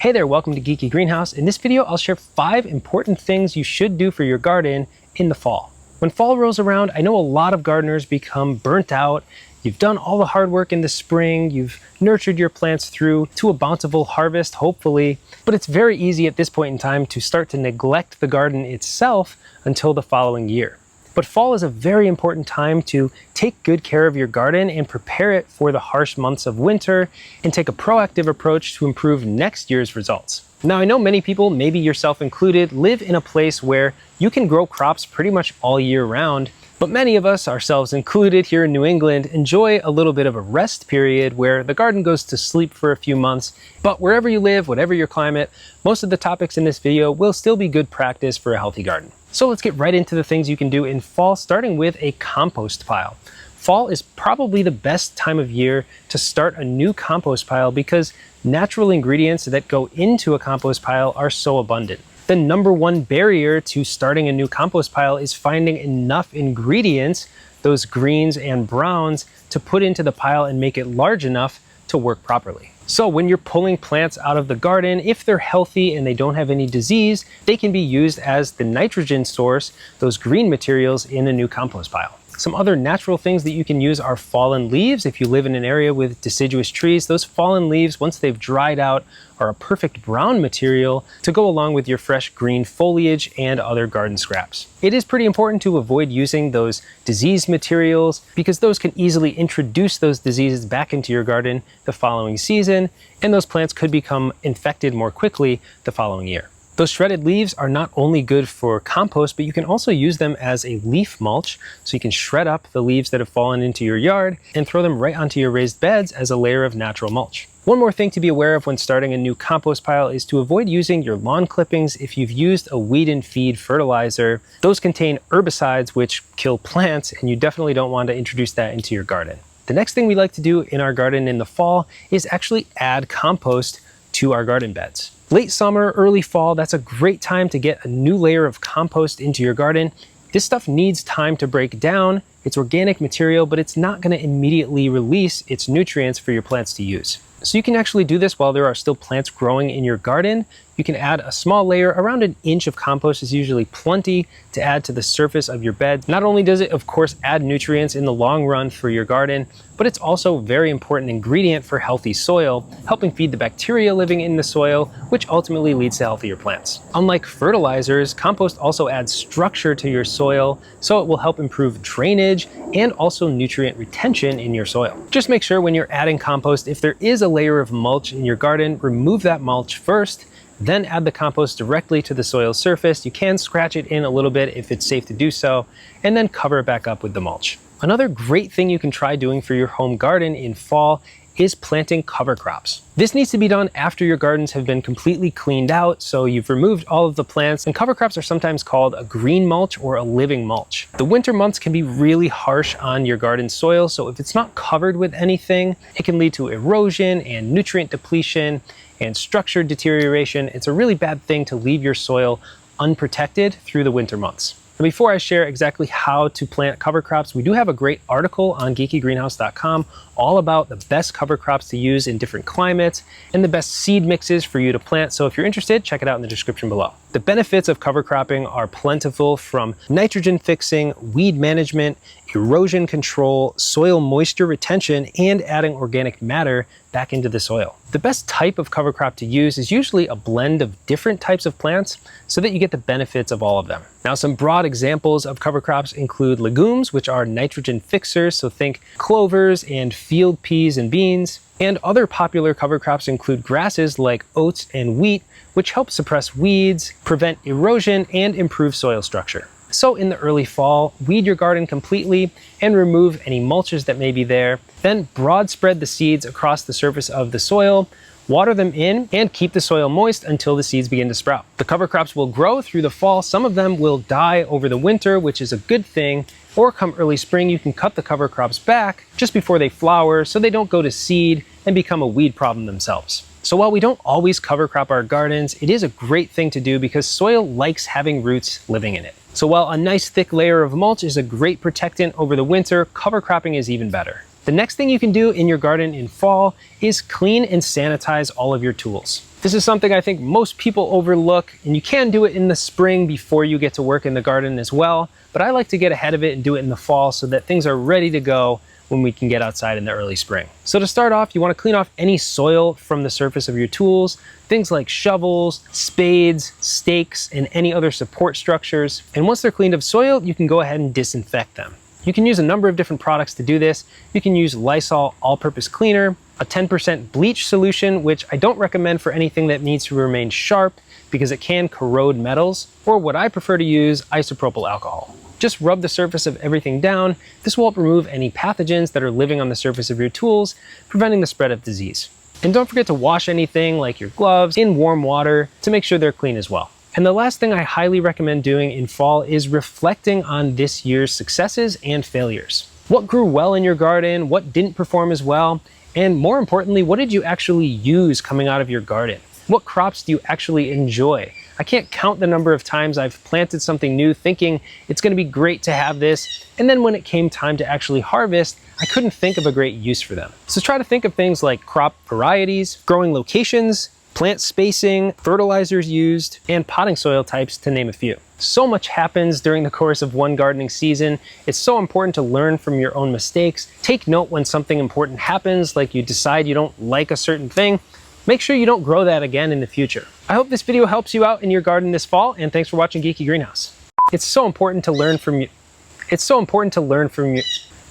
Hey there, welcome to Geeky Greenhouse. In this video, I'll share 5 important things you should do for your garden in the fall. When fall rolls around, I know a lot of gardeners become burnt out. You've done all the hard work in the spring, you've nurtured your plants through to a bountiful harvest, hopefully, but it's very easy at this point in time to start to neglect the garden itself until the following year. But fall is a very important time to take good care of your garden and prepare it for the harsh months of winter and take a proactive approach to improve next year's results. Now, I know many people, maybe yourself included, live in a place where you can grow crops pretty much all year round, but many of us, ourselves included here in New England, enjoy a little bit of a rest period where the garden goes to sleep for a few months. But wherever you live, whatever your climate, most of the topics in this video will still be good practice for a healthy garden. So let's get right into the things you can do in fall, starting with a compost pile. Fall is probably the best time of year to start a new compost pile because natural ingredients that go into a compost pile are so abundant. The number one barrier to starting a new compost pile is finding enough ingredients, those greens and browns, to put into the pile and make it large enough to work properly. So when you're pulling plants out of the garden, if they're healthy and they don't have any disease, they can be used as the nitrogen source, those green materials, in a new compost pile. Some other natural things that you can use are fallen leaves. If you live in an area with deciduous trees, those fallen leaves, once they've dried out, are a perfect brown material to go along with your fresh green foliage and other garden scraps. It is pretty important to avoid using those diseased materials because those can easily introduce those diseases back into your garden the following season, and those plants could become infected more quickly the following year. Those shredded leaves are not only good for compost, but you can also use them as a leaf mulch. So you can shred up the leaves that have fallen into your yard and throw them right onto your raised beds as a layer of natural mulch. One more thing to be aware of when starting a new compost pile is to avoid using your lawn clippings if you've used a weed and feed fertilizer. Those contain herbicides which kill plants, and you definitely don't want to introduce that into your garden. The next thing we like to do in our garden in the fall is actually add compost to our garden beds. Late summer, early fall, that's a great time to get a new layer of compost into your garden. This stuff needs time to break down. It's organic material, but it's not going to immediately release its nutrients for your plants to use. So you can actually do this while there are still plants growing in your garden. You can add a small layer, around an inch of compost is usually plenty to add to the surface of your bed. Not only does it, of course, add nutrients in the long run for your garden, but it's also a very important ingredient for healthy soil, helping feed the bacteria living in the soil, which ultimately leads to healthier plants. Unlike fertilizers, compost also adds structure to your soil, so it will help improve drainage and also nutrient retention in your soil. Just make sure when you're adding compost, if there is a layer of mulch in your garden, remove that mulch first, then add the compost directly to the soil surface. You can scratch it in a little bit if it's safe to do so, and then cover it back up with the mulch. Another great thing you can try doing for your home garden in fall is planting cover crops. This needs to be done after your gardens have been completely cleaned out, so you've removed all of the plants, and cover crops are sometimes called a green mulch or a living mulch. The winter months can be really harsh on your garden soil, so if it's not covered with anything, it can lead to erosion and nutrient depletion and structure deterioration. It's a really bad thing to leave your soil unprotected through the winter months. And before I share exactly how to plant cover crops, we do have a great article on geekygreenhouse.com all about the best cover crops to use in different climates and the best seed mixes for you to plant. So if you're interested, check it out in the description below. The benefits of cover cropping are plentiful, from nitrogen fixing, weed management, erosion control, soil moisture retention, and adding organic matter back into the soil. The best type of cover crop to use is usually a blend of different types of plants so that you get the benefits of all of them. Now, some broad examples of cover crops include legumes, which are nitrogen fixers, so think clovers and field peas and beans. And other popular cover crops include grasses like oats and wheat, which help suppress weeds, prevent erosion, and improve soil structure. So in the early fall, weed your garden completely and remove any mulches that may be there. Then broad spread the seeds across the surface of the soil, water them in, and keep the soil moist until the seeds begin to sprout. The cover crops will grow through the fall. Some of them will die over the winter, which is a good thing. Or come early spring, you can cut the cover crops back just before they flower so they don't go to seed and become a weed problem themselves. So while we don't always cover crop our gardens, it is a great thing to do because soil likes having roots living in it. So while a nice thick layer of mulch is a great protectant over the winter, cover cropping is even better. The next thing you can do in your garden in fall is clean and sanitize all of your tools. This is something I think most people overlook, and you can do it in the spring before you get to work in the garden as well, but I like to get ahead of it and do it in the fall so that things are ready to go when we can get outside in the early spring. So to start off, you want to clean off any soil from the surface of your tools, things like shovels, spades, stakes, and any other support structures. And once they're cleaned of soil, you can go ahead and disinfect them. You can use a number of different products to do this. You can use Lysol all-purpose cleaner, a 10% bleach solution, which I don't recommend for anything that needs to remain sharp because it can corrode metals, or what I prefer to use, isopropyl alcohol. Just rub the surface of everything down. This will help remove any pathogens that are living on the surface of your tools, preventing the spread of disease. And don't forget to wash anything like your gloves in warm water to make sure they're clean as well. And the last thing I highly recommend doing in fall is reflecting on this year's successes and failures. What grew well in your garden? What didn't perform as well? And more importantly, what did you actually use coming out of your garden? What crops do you actually enjoy? I can't count the number of times I've planted something new thinking it's going to be great to have this, and then when it came time to actually harvest, I couldn't think of a great use for them. So try to think of things like crop varieties, growing locations, plant spacing, fertilizers used, and potting soil types, to name a few. So much happens during the course of one gardening season. It's so important to learn from your own mistakes. Take note when something important happens, like you decide you don't like a certain thing. Make sure you don't grow that again in the future. I hope this video helps you out in your garden this fall, and thanks for watching Geeky Greenhouse. It's so important to learn from you.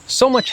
So much